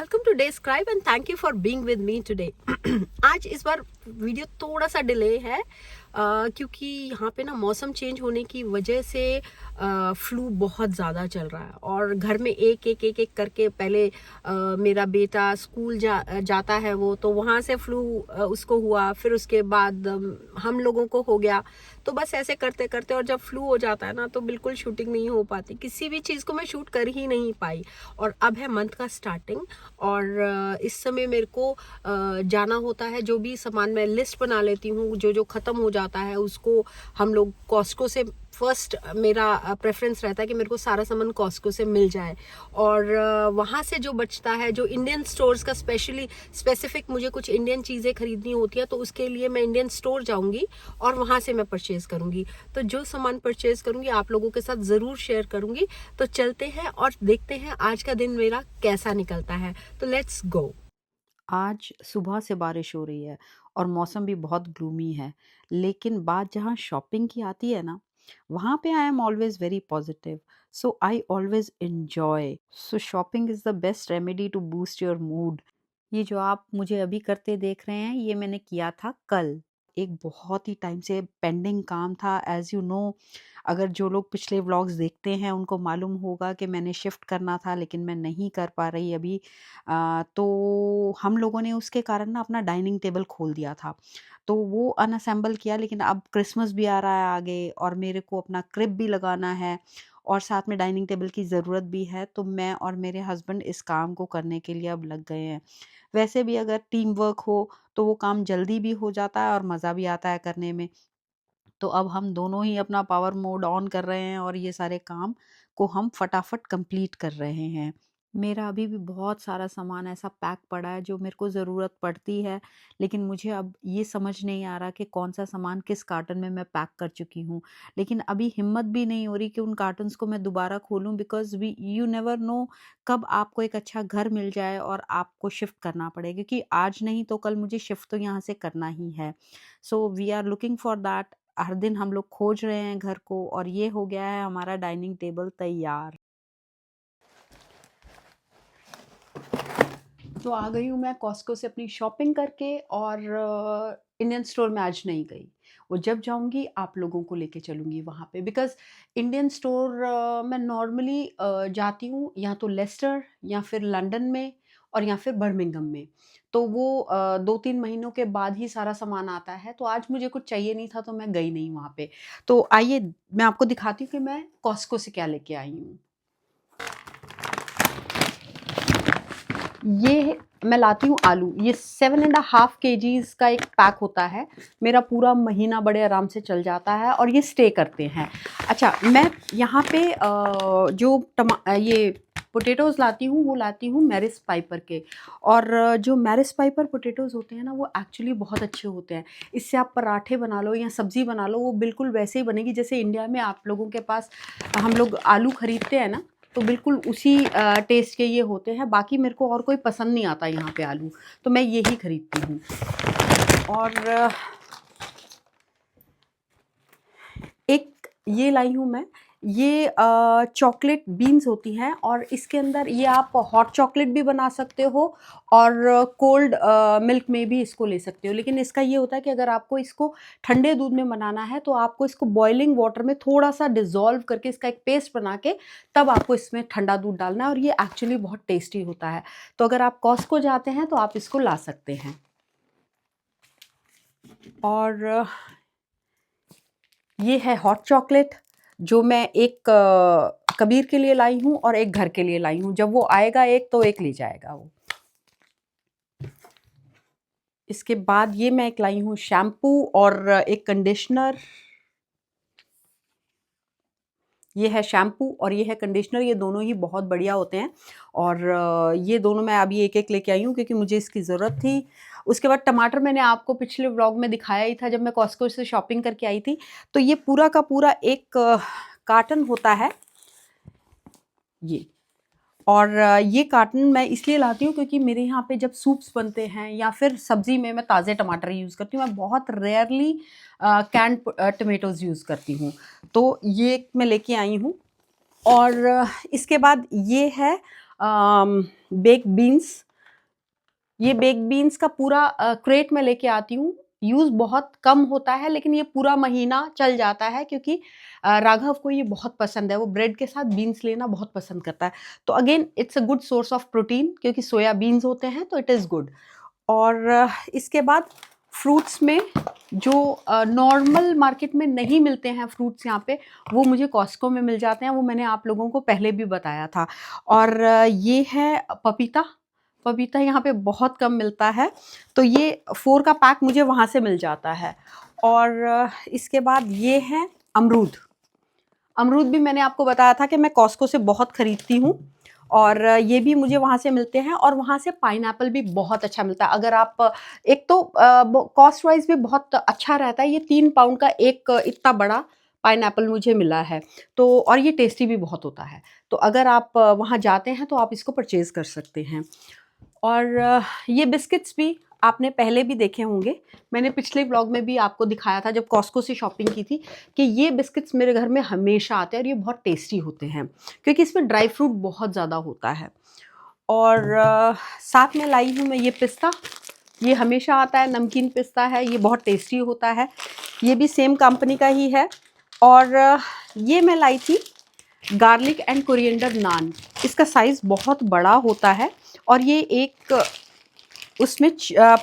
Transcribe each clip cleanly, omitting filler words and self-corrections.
Welcome to day scribe and thank you for being with me today. आज इस बार video थोड़ा सा delay है क्योंकि यहाँ पे ना मौसम चेंज होने की वजह से फ्लू बहुत ज़्यादा चल रहा है और घर में एक एक करके पहले मेरा बेटा स्कूल जाता है वो, तो वहाँ से फ्लू उसको हुआ, फिर उसके बाद हम लोगों को हो गया। तो बस ऐसे करते करते, और जब फ्लू हो जाता है ना तो बिल्कुल शूटिंग नहीं हो पाती, किसी भी चीज़ को मैं शूट कर ही नहीं पाई। और अब है मंथ का स्टार्टिंग और इस समय मेरे को जाना होता है। जो भी सामान मैं लिस्ट बना लेती हूँ, जो जो ख़त्म हो जाता है उसको हम लोग कॉस्को से, फर्स्ट मेरा प्रेफरेंस रहता है कि मेरे को सारा सामान कॉस्को से मिल जाए। और वहाँ से जो बचता है, जो इंडियन स्टोर्स का स्पेसिफिक मुझे कुछ इंडियन चीज़ें खरीदनी होती है, तो उसके लिए मैं इंडियन स्टोर जाऊँगी और वहाँ से मैं परचेज़ करूँगी। तो जो सामान परचेज़ करूँगी आप लोगों के साथ ज़रूर शेयर करूँगी। तो चलते हैं और देखते हैं आज का दिन मेरा कैसा निकलता है। तो लेट्स गो। आज सुबह से बारिश हो रही है और मौसम भी बहुत ग्लूमी है। लेकिन बात जहाँ शॉपिंग की आती है ना, वहाँ पे I am always very positive. So I always enjoy। So shopping is the best remedy to boost your mood. ये जो आप मुझे अभी करते देख रहे हैं, ये मैंने किया था कल। एक बहुत ही टाइम से पेंडिंग काम था। एज़ यू नो, अगर जो लोग पिछले व्लॉग्स देखते हैं उनको मालूम होगा कि मैंने शिफ्ट करना था, लेकिन मैं नहीं कर पा रही अभी। तो हम लोगों ने उसके कारण ना अपना डाइनिंग टेबल खोल दिया था, तो वो अनअसेंबल किया। लेकिन अब क्रिसमस भी आ रहा है आगे और मेरे को अपना क्रिब भी लगाना है और साथ में डाइनिंग टेबल की ज़रूरत भी है। तो मैं और मेरे हस्बैंड इस काम को करने के लिए अब लग गए हैं। वैसे भी अगर टीम वर्क हो तो वो काम जल्दी भी हो जाता है और मज़ा भी आता है करने में। तो अब हम दोनों ही अपना पावर मोड ऑन कर रहे हैं और ये सारे काम को हम फटाफट कंप्लीट कर रहे हैं। मेरा अभी भी बहुत सारा सामान ऐसा पैक पड़ा है जो मेरे को ज़रूरत पड़ती है, लेकिन मुझे अब ये समझ नहीं आ रहा कि कौन सा सामान किस कार्टन में मैं पैक कर चुकी हूँ। लेकिन अभी हिम्मत भी नहीं हो रही कि उन कार्टन्स को मैं दोबारा खोलूँ, because we you never know कब आपको एक अच्छा घर मिल जाए और आपको शिफ्ट करना पड़े, क्योंकि आज नहीं तो कल मुझे शिफ्ट तो यहाँ से करना ही है। So we are looking for that. हर दिन हम लोग खोज रहे हैं घर को और ये हो गया है हमारा डाइनिंग टेबल तैयार। तो आ गई हूँ मैं कॉस्को से अपनी शॉपिंग करके और इंडियन स्टोर में आज नहीं गई। वो जब जाऊँगी आप लोगों को लेके चलूँगी वहाँ पे, बिकॉज़ इंडियन स्टोर मैं नॉर्मली जाती हूँ या तो लेस्टर या फिर लंदन में और या फिर बर्मिंघम में। तो वो 2-3 महीनों के बाद ही सारा सामान आता है। तो आज मुझे कुछ चाहिए नहीं था तो मैं गई नहीं वहाँ पे। तो आइए मैं आपको दिखाती हूँ कि मैं कॉस्को से क्या लेके आई हूँ। ये मैं लाती हूँ आलू, ये 7.5 केजीज़ का एक पैक होता है। मेरा पूरा महीना बड़े आराम से चल जाता है और ये स्टे करते हैं। अच्छा, मैं यहाँ पे ये पोटैटोज़ लाती हूँ, वो लाती हूँ मैरिस पाइपर के। और जो मैरिस पाइपर पोटैटोज़ होते हैं ना, वो एक्चुअली बहुत अच्छे होते हैं। इससे आप पराठे बना लो या सब्ज़ी बना लो, वो बिल्कुल वैसे ही बनेगी जैसे इंडिया में आप लोगों के पास हम लोग आलू खरीदते हैं ना, तो बिल्कुल उसी टेस्ट के ये होते हैं। बाकी मेरे को और कोई पसंद नहीं आता यहाँ पे आलू, तो मैं यही खरीदती हूँ। और एक ये लाई हूँ मैं, ये चॉकलेट बीन्स होती हैं और इसके अंदर ये आप हॉट चॉकलेट भी बना सकते हो और कोल्ड मिल्क में भी इसको ले सकते हो। लेकिन इसका ये होता है कि अगर आपको इसको ठंडे दूध में बनाना है तो आपको इसको बॉइलिंग वाटर में थोड़ा सा डिज़ोल्व करके इसका एक पेस्ट बना के तब आपको इसमें ठंडा दूध डालना है, और ये एक्चुअली बहुत टेस्टी होता है। तो अगर आप कॉस्को जाते हैं तो आप इसको ला सकते हैं। और ये है हॉट चॉकलेट, जो मैं एक कबीर के लिए लाई हूँ और एक घर के लिए लाई हूँ। जब वो आएगा एक तो एक ले जाएगा वो। इसके बाद ये मैं एक लाई हूँ शैम्पू और एक कंडीशनर। ये है शैम्पू और ये है कंडीशनर, ये दोनों ही बहुत बढ़िया होते हैं। और ये दोनों मैं अभी एक-एक लेके आई हूँ क्योंकि मुझे इसकी ज़रूरत थी। उसके बाद टमाटर मैंने आपको पिछले व्लॉग में दिखाया ही था जब मैं कॉस्को से शॉपिंग करके आई थी। तो ये पूरा का पूरा एक कार्टन होता है ये। और ये कार्टन मैं इसलिए लाती हूँ क्योंकि मेरे यहाँ पे जब सूप्स बनते हैं या फिर सब्ज़ी में मैं ताज़े टमाटर यूज़ करती हूँ। मैं बहुत रेयरली कैन्ड टमेटोज़ यूज़ करती हूँ। तो ये मैं लेके आई हूँ। और इसके बाद ये है बेक्ड बीन्स। ये बेक बीन्स का पूरा क्रेट मैं लेके आती हूँ। यूज़ बहुत कम होता है लेकिन ये पूरा महीना चल जाता है क्योंकि राघव को ये बहुत पसंद है, वो ब्रेड के साथ बीन्स लेना बहुत पसंद करता है। तो again it's a good source of protein क्योंकि सोया बीन्स होते हैं तो इट इज़ गुड। और इसके बाद फ्रूट्स में जो नॉर्मल मार्केट में नहीं मिलते हैं फ्रूट्स यहाँ पे, वो मुझे कॉस्को में मिल जाते हैं, वो मैंने आप लोगों को पहले भी बताया था। और ये है पपीता। पपीता यहाँ पे बहुत कम मिलता है, तो ये 4 का पैक मुझे वहाँ से मिल जाता है। और इसके बाद ये है अमरूद। अमरूद भी मैंने आपको बताया था कि मैं कॉस्को से बहुत खरीदती हूँ और ये भी मुझे वहाँ से मिलते हैं। और वहाँ से पाइनएप्पल भी बहुत अच्छा मिलता है। अगर आप एक तो कॉस्ट वाइज भी बहुत अच्छा रहता है। ये 3 पाउंड का एक इतना बड़ा पाइनएप्पल मुझे मिला है, तो और ये टेस्टी भी बहुत होता है। तो अगर आप वहाँ जाते हैं तो आप इसको परचेज़ कर सकते हैं। और ये बिस्किट्स भी आपने पहले भी देखे होंगे, मैंने पिछले व्लॉग में भी आपको दिखाया था जब कॉस्को से शॉपिंग की थी कि ये बिस्किट्स मेरे घर में हमेशा आते हैं और ये बहुत टेस्टी होते हैं क्योंकि इसमें ड्राई फ्रूट बहुत ज़्यादा होता है। और साथ में लाई हूँ मैं ये पिस्ता। ये हमेशा आता है, नमकीन पिस्ता है, ये बहुत टेस्टी होता है। ये भी सेम कंपनी का ही है। और ये मैं लाई थी गार्लिक एंड कोरिएंडर नान। इसका साइज़ बहुत बड़ा होता है और ये एक उसमें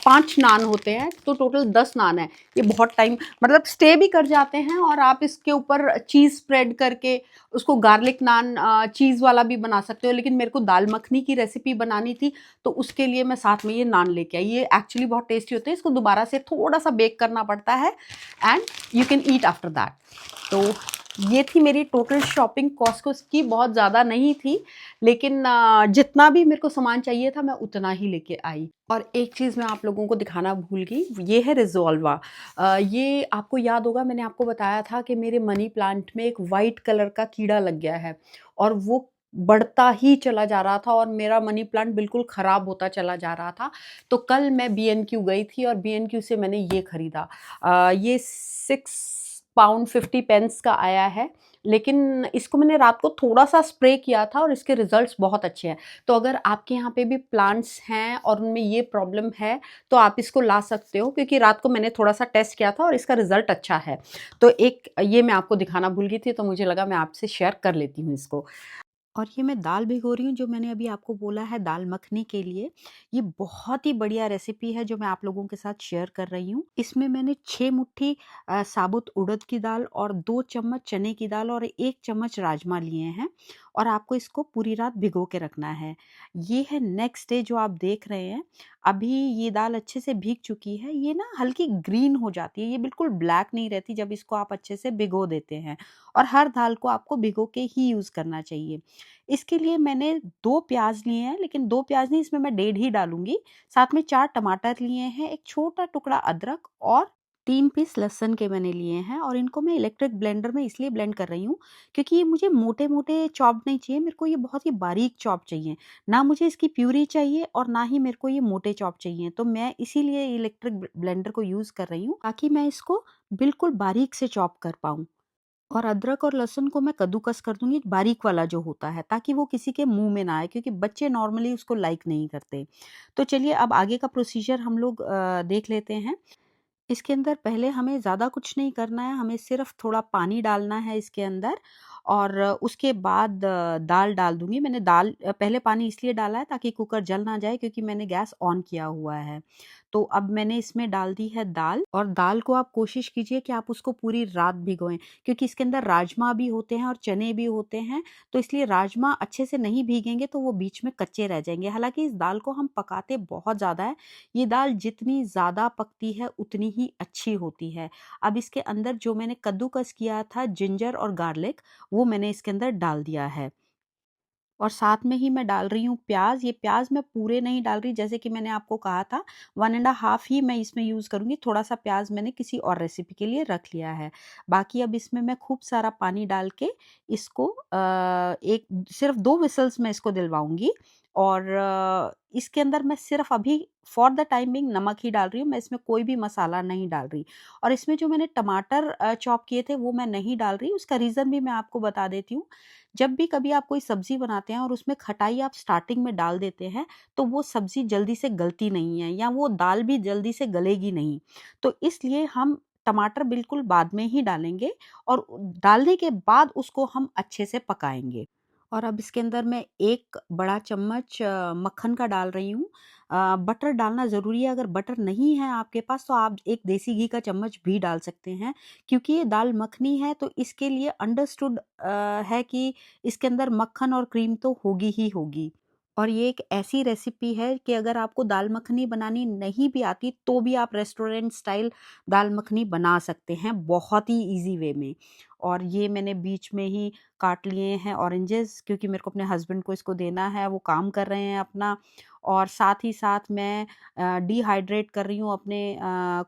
5 नान होते हैं, तो टोटल 10 नान है। ये बहुत टाइम मतलब स्टे भी कर जाते हैं और आप इसके ऊपर चीज़ स्प्रेड करके उसको गार्लिक नान चीज़ वाला भी बना सकते हो। लेकिन मेरे को दाल मखनी की रेसिपी बनानी थी तो उसके लिए मैं साथ में ये नान लेके आई। ये एक्चुअली बहुत टेस्टी होते हैं, इसको दोबारा से थोड़ा सा बेक करना पड़ता है and you can eat after that. तो ये थी मेरी टोटल शॉपिंग कॉस्को की। बहुत ज़्यादा नहीं थी लेकिन जितना भी मेरे को सामान चाहिए था मैं उतना ही लेके आई। और एक चीज़ मैं आप लोगों को दिखाना भूल गई, ये है रिज़ॉल्वा। ये आपको याद होगा मैंने आपको बताया था कि मेरे मनी प्लांट में एक वाइट कलर का कीड़ा लग गया है और वो बढ़ता ही चला जा रहा था और मेरा मनी प्लांट बिल्कुल ख़राब होता चला जा रहा था। तो कल मैं B&Q गई थी और B&Q से मैंने ये ख़रीदा। ये 6 पाउंड 50 पेंस का आया है, लेकिन इसको मैंने रात को थोड़ा-सा स्प्रे किया था और इसके रिज़ल्ट्स बहुत अच्छे हैं। तो अगर आपके यहाँ पे भी प्लांट्स हैं और उनमें ये प्रॉब्लम है, तो आप इसको ला सकते हो क्योंकि रात को मैंने थोड़ा-सा टेस्ट किया था और इसका रिज़ल्ट अच्छा है। तो एक ये मैं आपको दिखाना भूल गई थी, तो मुझे लगा मैं आपसे शेयर कर लेती हूँ इसको। और ये मैं दाल भिगो रही हूँ जो मैंने अभी आपको बोला है दाल मखनी के लिए। ये बहुत ही बढ़िया रेसिपी है जो मैं आप लोगों के साथ शेयर कर रही हूँ। इसमें मैंने 6 मुट्ठी साबुत उड़द की दाल और 2 चम्मच चने की दाल और 1 चम्मच राजमा लिए हैं और आपको इसको पूरी रात भिगो के रखना है। ये है नेक्स्ट डे जो आप देख रहे हैं। अभी ये दाल अच्छे से भीग चुकी है। ये ना हल्की ग्रीन हो जाती है, ये बिल्कुल ब्लैक नहीं रहती जब इसको आप अच्छे से भिगो देते हैं। और हर दाल को आपको भिगो के ही यूज़ करना चाहिए। इसके लिए मैंने 2 प्याज़ लिए हैं, लेकिन 2 प्याज़ नहीं, इसमें मैं 1.5 ही डालूँगी। साथ में 4 टमाटर लिए हैं, 1 छोटा टुकड़ा अदरक और 3 पीस लहसुन के मैंने लिए हैं और इनको मैं इलेक्ट्रिक ब्लेंडर में इसलिए ब्लेंड कर रही हूँ क्योंकि ये मुझे मोटे-मोटे चॉप्ड नहीं चाहिए, मेरे को ये बहुत ही बारीक चॉप चाहिए। ना मुझे इसकी प्यूरी चाहिए और ना ही मेरे को ये मोटे चॉप चाहिए। तो मैं इसीलिए इलेक्ट्रिक ब्लेंडर को यूज़ कर रही हूँ ताकि मैं इसको बिल्कुल बारीक से चॉप कर पाऊँ। और अदरक और लहसुन को मैं कद्दूकस कर दूँगी, बारीक वाला जो होता है, ताकि वो किसी के मुँह में ना आए क्योंकि बच्चे नॉर्मली उसको लाइक नहीं करते। तो चलिए अब आगे का प्रोसीजर हम लोग देख लेते हैं। इसके अंदर पहले हमें ज़्यादा कुछ नहीं करना है, हमें सिर्फ़ थोड़ा पानी डालना है इसके अंदर और उसके बाद दाल डाल दूँगी। मैंने दाल पहले पानी इसलिए डाला है ताकि कुकर जल ना जाए क्योंकि मैंने गैस ऑन किया हुआ है। तो अब मैंने इसमें डाल दी है दाल और दाल को आप कोशिश कीजिए कि आप उसको पूरी रात भिगोएँ क्योंकि इसके अंदर राजमा भी होते हैं और चने भी होते हैं, तो इसलिए राजमा अच्छे से नहीं भीगेंगे तो वो बीच में कच्चे रह जाएँगे। हालाँकि इस दाल को हम पकाते बहुत ज़्यादा है, ये दाल जितनी ज़्यादा पकती है उतनी ही अच्छी होती है। अब इसके अंदर जो मैंने कद्दूकस किया था जिंजर और गार्लिक, वो मैंने इसके अंदर डाल दिया है। और साथ में ही मैं डाल रही हूँ प्याज़। ये प्याज़ मैं पूरे नहीं डाल रही, जैसे कि मैंने आपको कहा था 1 एंड हाफ ही मैं इसमें यूज़ करूँगी। थोड़ा-सा प्याज़ मैंने किसी और रेसिपी के लिए रख लिया है। बाकी अब इसमें मैं खूब सारा पानी डाल के इसको एक सिर्फ़ 2 व्हिसल्स मैं इसको दिलवाऊँगी और इसके अंदर मैं सिर्फ अभी फॉर द टाइम बिंग नमक ही डाल रही हूँ, मैं इसमें कोई भी मसाला नहीं डाल रही। और इसमें जो मैंने टमाटर चॉप किए थे वो मैं नहीं डाल रही, उसका रीज़न भी मैं आपको बता देती हूँ। जब भी कभी आप कोई सब्ज़ी बनाते हैं और उसमें खटाई आप स्टार्टिंग में डाल देते हैं, तो वो सब्ज़ी जल्दी से गलती नहीं है या वो दाल भी जल्दी से गलेगी नहीं। तो इसलिए हम टमाटर बिल्कुल बाद में ही डालेंगे और डालने के बाद उसको हम अच्छे से पकाएँगे। और अब इसके अंदर मैं 1 बड़ा चम्मच मक्खन का डाल रही हूँ। बटर डालना ज़रूरी है, अगर बटर नहीं है आपके पास तो आप एक देसी घी का चम्मच भी डाल सकते हैं, क्योंकि ये दाल मखनी है तो इसके लिए अंडरस्टूड है कि इसके अंदर मक्खन और क्रीम तो होगी ही होगी। और ये एक ऐसी रेसिपी है कि अगर आपको दाल मखनी बनानी नहीं भी आती तो भी आप रेस्टोरेंट स्टाइल दाल मखनी बना सकते हैं बहुत ही ईज़ी वे में। और ये मैंने बीच में ही काट लिए हैं ऑरेंजेस, क्योंकि मेरे को अपने हस्बैंड को इसको देना है, वो काम कर रहे हैं अपना। और साथ ही साथ मैं डिहाइड्रेट कर रही हूँ अपने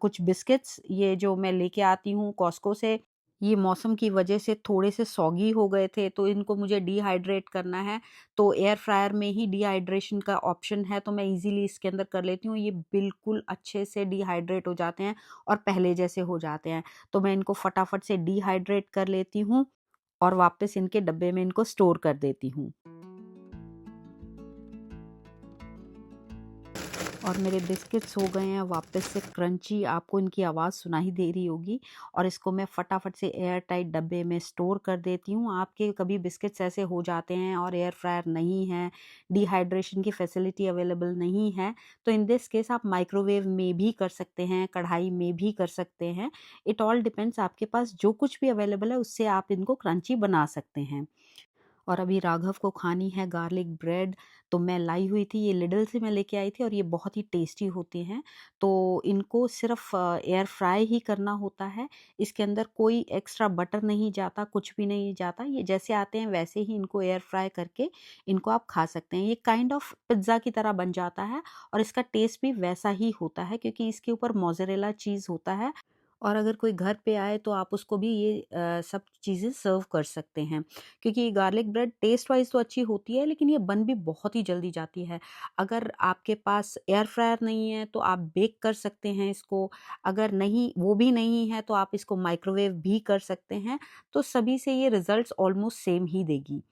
कुछ बिस्किट्स, ये जो मैं लेके आती हूँ कॉस्को से। ये मौसम की वजह से थोड़े से सॉगी हो गए थे तो इनको मुझे डिहाइड्रेट करना है, तो एयर फ्रायर में ही डिहाइड्रेशन का ऑप्शन है, तो मैं इजीली इसके अंदर कर लेती हूँ। ये बिल्कुल अच्छे से डिहाइड्रेट हो जाते हैं और पहले जैसे हो जाते हैं, तो मैं इनको फटाफट से डिहाइड्रेट कर लेती हूँ और वापस इनके डब्बे में इनको स्टोर कर देती हूँ। और मेरे बिस्किट्स हो गए हैं वापस से क्रंची, आपको इनकी आवाज़ सुनाई दे रही होगी। और इसको मैं फटाफट से एयर टाइट डब्बे में स्टोर कर देती हूँ। आपके कभी बिस्किट्स ऐसे हो जाते हैं और एयर फ्रायर नहीं है, डिहाइड्रेशन की फैसिलिटी अवेलेबल नहीं है, तो इन दिस केस आप माइक्रोवेव में भी कर सकते हैं, कढ़ाई में भी कर सकते हैं। इट ऑल डिपेंड्स, आपके पास जो कुछ भी अवेलेबल है उससे आप इनको क्रंची बना सकते हैं। और अभी राघव को खानी है गार्लिक ब्रेड, तो मैं लाई हुई थी, ये लिडल से मैं लेके आई थी और ये बहुत ही टेस्टी होते हैं। तो इनको सिर्फ एयर फ्राई ही करना होता है, इसके अंदर कोई एक्स्ट्रा बटर नहीं जाता, कुछ भी नहीं जाता। ये जैसे आते हैं वैसे ही इनको एयर फ्राई करके इनको आप खा सकते हैं। ये काइंड ऑफ पिज़्ज़ा की तरह बन जाता है और इसका टेस्ट भी वैसा ही होता है, क्योंकि इसके ऊपर मोज़रेला चीज़ होता है। और अगर कोई घर पे आए तो आप उसको भी ये सब चीज़ें सर्व कर सकते हैं, क्योंकि ये गार्लिक ब्रेड टेस्ट वाइज़ तो अच्छी होती है, लेकिन ये बन भी बहुत ही जल्दी जाती है। अगर आपके पास एयर फ्रायर नहीं है तो आप बेक कर सकते हैं इसको, अगर नहीं वो भी नहीं है तो आप इसको माइक्रोवेव भी कर सकते हैं, तो सभी से ये रिज़ल्ट्स ऑलमोस्ट सेम ही देगी।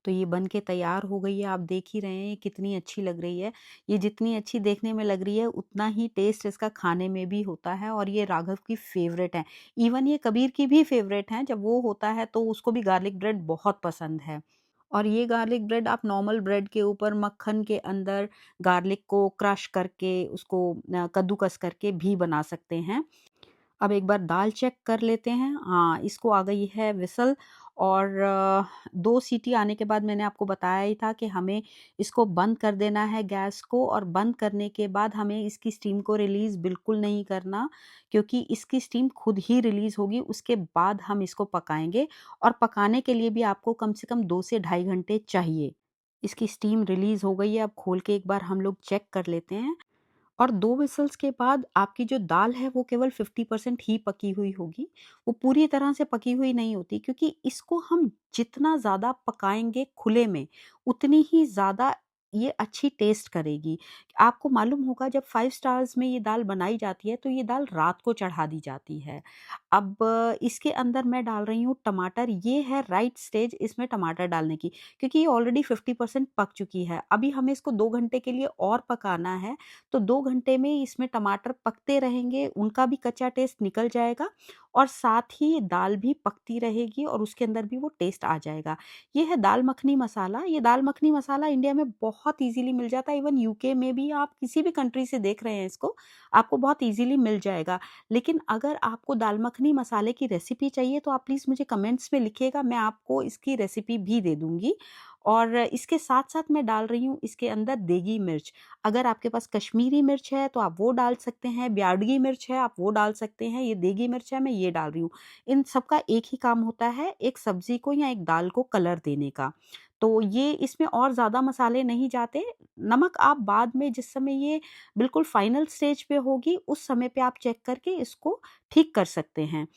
तो ये बन के तैयार हो गई है, आप देख ही रहे हैं कितनी अच्छी लग रही है। ये जितनी अच्छी देखने में लग रही है उतना ही टेस्ट इसका खाने में भी होता है, और ये राघव की फ़ेवरेट है। इवन ये कबीर की भी फ़ेवरेट हैं, जब वो होता है तो उसको भी गार्लिक ब्रेड बहुत पसंद है। और ये गार्लिक ब्रेड आप नॉर्मल ब्रेड के ऊपर मक्खन के अंदर गार्लिक को क्रश करके उसको कद्दूकस करके भी बना सकते हैं। अब एक बार दाल चेक कर लेते हैं। हाँ, इसको आ गई है विसल। और 2 सीटी आने के बाद मैंने आपको बताया ही था कि हमें इसको बंद कर देना है गैस को, और बंद करने के बाद हमें इसकी स्टीम को रिलीज़ बिल्कुल नहीं करना, क्योंकि इसकी स्टीम खुद ही रिलीज़ होगी, उसके बाद हम इसको पकाएँगे। और पकाने के लिए भी आपको कम से कम 2 से ढाई घंटे चाहिए। इसकी स्टीम रिलीज़ हो गई है, अब खोल के एक बार हम लोग चेक कर लेते हैं। और 2 व्हिसल्स के बाद आपकी जो दाल है वो केवल 50% ही पकी हुई होगी। वो पूरी तरह से पकी हुई नहीं होती, क्योंकि इसको हम जितना ज़्यादा पकाएँगे खुले में, उतनी ही ज़्यादा ये अच्छी टेस्ट करेगी। आपको मालूम होगा जब 5 स्टार्स में ये दाल बनाई जाती है तो ये दाल रात को चढ़ा दी जाती है। अब इसके अंदर मैं डाल रही हूँ टमाटर, ये है राइट स्टेज इसमें टमाटर डालने की, क्योंकि ये ऑलरेडी 50% पक चुकी है। अभी हमें इसको 2 घंटे के लिए और पकाना है, तो 2 घंटे में इसमें टमाटर पकते रहेंगे, उनका भी कच्चा टेस्ट निकल जाएगा और साथ ही दाल भी पकती रहेगी और उसके अंदर भी वो टेस्ट आ जाएगा। ये है दाल मखनी मसाला। ये दाल मखनी मसाला इंडिया में बहुत ईज़िली मिल जाता है, इवन यूके में भी, आप किसी भी कंट्री से देख रहे हैं इसको, आपको बहुत ईज़िली मिल जाएगा। लेकिन अगर आपको दाल मखनी मसाले की रेसिपी चाहिए तो आप प्लीज़ मुझे कमेंट्स में लिखिएगा, मैं आपको इसकी रेसिपी भी दे दूँगी। और इसके साथ-साथ मैं डाल रही हूँ इसके अंदर देगी मिर्च। अगर आपके पास कश्मीरी मिर्च है तो आप वो डाल सकते हैं, ब्याडगी मिर्च है आप वो डाल सकते हैं, ये देगी मिर्च है मैं ये डाल रही हूँ। इन सबका एक ही काम होता है, एक सब्ज़ी को या एक दाल को कलर देने का। तो ये इसमें और ज़्यादा मसाले नहीं जाते। नमक आप बाद में जिस समय ये बिल्कुल फाइनल स्टेज पे होगी, उस समय पे आप चेक करके इसको ठीक कर सकते हैं।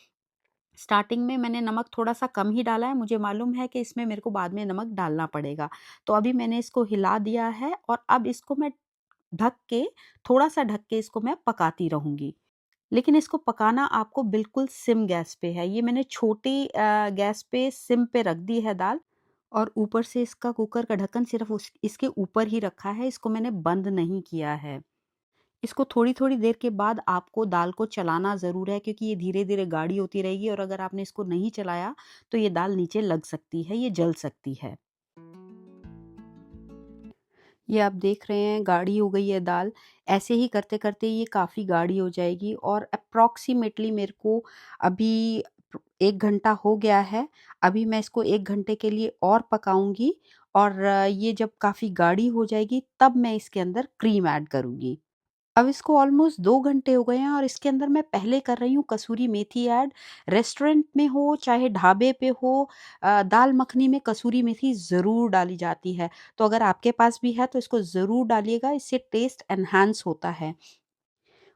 स्टार्टिंग में मैंने नमक थोड़ा-सा कम ही डाला है, मुझे मालूम है कि इसमें मेरे को बाद में नमक डालना पड़ेगा। तो अभी मैंने इसको हिला दिया है और अब इसको मैं ढक के थोड़ा-सा ढक के इसको मैं पकाती रहूँगी। लेकिन इसको पकाना आपको बिल्कुल सिम गैस पे है। ये मैंने छोटी गैस पे सिम पे रख दी है दाल और ऊपर से इसका कुकर का ढक्कन सिर्फ़ उस इसके ऊपर ही रखा है, इसको मैंने बंद नहीं किया है। इसको थोड़ी-थोड़ी देर के बाद आपको दाल को चलाना ज़रूर है क्योंकि ये धीरे-धीरे गाढ़ी होती रहेगी और अगर आपने इसको नहीं चलाया, तो ये दाल नीचे लग सकती है, ये जल सकती है। ये आप देख रहे हैं गाढ़ी हो गई है दाल। ऐसे ही करते-करते ये काफ़ी गाढ़ी हो जाएगी और अप्रॉक्सिमेटली मेरे को अभी 1 घंटा हो गया है। अभी मैं इसको 1 घंटे के लिए और पकाऊँगी और ये जब काफ़ी गाढ़ी हो जाएगी तब मैं इसके अंदर क्रीम ऐड करूँगी। अब इसको ऑलमोस्ट 2 घंटे हो गए हैं और इसके अंदर मैं पहले कर रही हूँ कसूरी मेथी ऐड। रेस्टोरेंट में हो चाहे ढाबे पे हो दाल मखनी में कसूरी मेथी ज़रूर डाली जाती है। तो अगर आपके पास भी है तो इसको ज़रूर डालिएगा, इससे टेस्ट एनहांस होता है।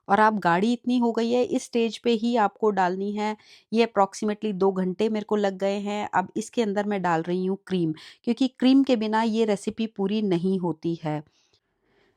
और आप गाढ़ी इतनी हो गई है, इस स्टेज पे ही आपको डालनी है। ये अप्रॉक्सिमेटली 2 घंटे मेरे को लग गए हैं। अब इसके अंदर मैं डाल रही हूँ क्रीम, क्योंकि क्रीम के बिना ये रेसिपी पूरी नहीं होती है।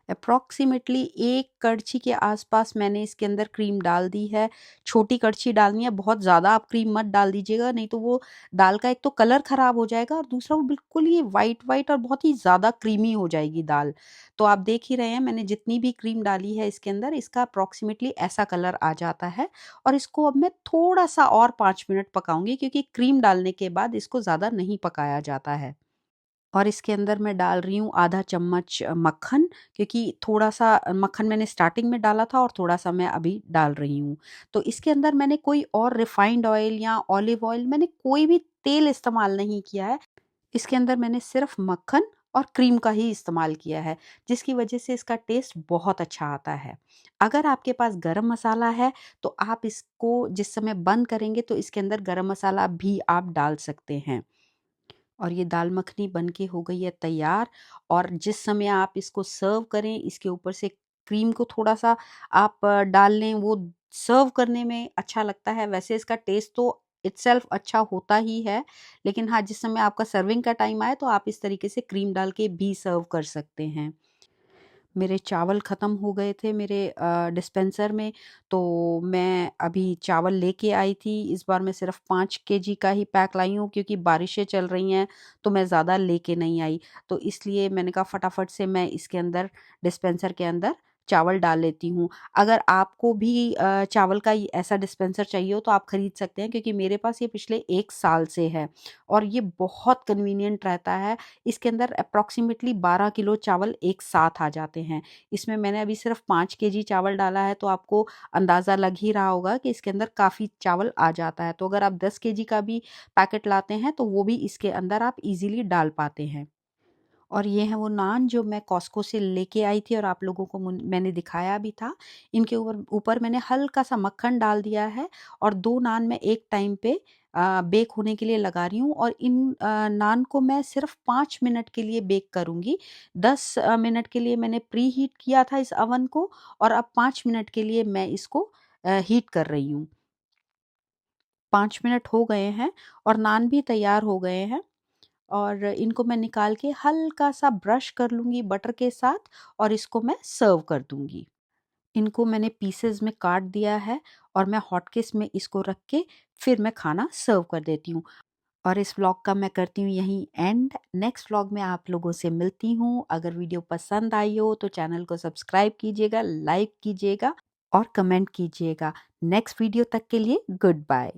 अप्रॉक्सिमेटली 1 कड़छी के आसपास मैंने इसके अंदर क्रीम डाल दी है। छोटी कड़छी डालनी है, बहुत ज़्यादा आप क्रीम मत डाल दीजिएगा, नहीं तो वो दाल का एक तो कलर ख़राब हो जाएगा और दूसरा वो बिल्कुल ही व्हाइट-व्हाइट और बहुत ही ज़्यादा क्रीमी हो जाएगी दाल। तो आप देख ही रहे हैं मैंने जितनी भी क्रीम डाली है इसके अंदर, इसका अप्रॉक्सिमेटली ऐसा कलर आ जाता है और इसको अब मैं थोड़ा-सा और 5 मिनट पकाऊँगी क्योंकि क्रीम डालने के बाद इसको ज़्यादा नहीं पकाया जाता है। और इसके अंदर मैं डाल रही हूँ आधा चम्मच मक्खन, क्योंकि थोड़ा-सा मक्खन मैंने स्टार्टिंग में डाला था और थोड़ा-सा मैं अभी डाल रही हूँ। तो इसके अंदर मैंने कोई और रिफाइंड ऑयल या ऑलिव ऑयल मैंने कोई भी तेल इस्तेमाल नहीं किया है। इसके अंदर मैंने सिर्फ़ मक्खन और क्रीम का ही इस्तेमाल किया है, जिसकी वज़ह से इसका टेस्ट बहुत अच्छा आता है। अगर आपके पास गरम मसाला है, तो आप इसको जिस समय बंद करेंगे तो इसके अंदर गरम मसाला भी आप डाल सकते हैं। और ये दाल मखनी बन के हो गई है तैयार और जिस समय आप इसको सर्व करें इसके ऊपर से क्रीम को थोड़ा-सा आप डाल लें, वो सर्व करने में अच्छा लगता है। वैसे इसका टेस्ट तो इटसेल्फ अच्छा होता ही है, लेकिन हाँ, जिस समय आपका सर्विंग का टाइम आए तो आप इस तरीके से क्रीम डाल के भी सर्व कर सकते हैं। मेरे चावल ख़त्म हो गए थे मेरे डिस्पेंसर में, तो मैं अभी चावल लेके आई थी। इस बार मैं सिर्फ़ 5 केजी का ही पैक लाई हूँ क्योंकि बारिशें चल रही हैं, तो मैं ज़्यादा लेके नहीं आई। तो इसलिए मैंने कहा फटाफट से मैं इसके अंदर डिस्पेंसर के अंदर चावल डाल लेती हूँ। अगर आपको भी चावल का ऐसा डिस्पेंसर चाहिए हो तो आप खरीद सकते हैं क्योंकि मेरे पास ये पिछले 1 साल से है और ये बहुत कन्वीनिएंट रहता है। इसके अंदर अप्रॉक्सिमेटली 12 किलो चावल एक साथ आ जाते हैं। इसमें मैंने अभी सिर्फ़ 5 केजी चावल डाला है, तो आपको अंदाज़ा लग ही रहा होगा कि इसके अंदर काफ़ी चावल आ जाता है। तो अगर आप 10 केजी का भी पैकेट लाते हैं, तो वो भी इसके अंदर आप ईज़िली डाल पाते हैं। और ये हैं वो नान जो मैं कॉस्को से लेके आई थी और आप लोगों को मैंने दिखाया भी था। इनके ऊपर ऊपर मैंने हल्का-सा मक्खन डाल दिया है और 2 नान मैं एक टाइम पे बेक होने के लिए लगा रही हूँ और इन नान को मैं सिर्फ़ 5 मिनट के लिए बेक करूँगी। 10 मिनट के लिए मैंने प्री हीट किया था इस अवन को और अब 5 मिनट के लिए मैं इसको हीट कर रही हूँ। 5 मिनट हो गए हैं और नान भी तैयार हो गए हैं। और इनको मैं निकाल के हल्का-सा ब्रश कर लूँगी बटर के साथ और इसको मैं सर्व कर दूँगी। इनको मैंने पीसेज़ में काट दिया है और मैं हॉटकेस में इसको रख के फिर मैं खाना सर्व कर देती हूँ। और इस व्लॉग का मैं करती हूँ यहीं एंड। नेक्स्ट व्लॉग में आप लोगों से मिलती हूँ। अगर वीडियो पसंद आई हो तो चैनल को सब्सक्राइब कीजिएगा, लाइक कीजिएगा और कमेंट कीजिएगा। नेक्स्ट वीडियो तक के लिए गुड बाय।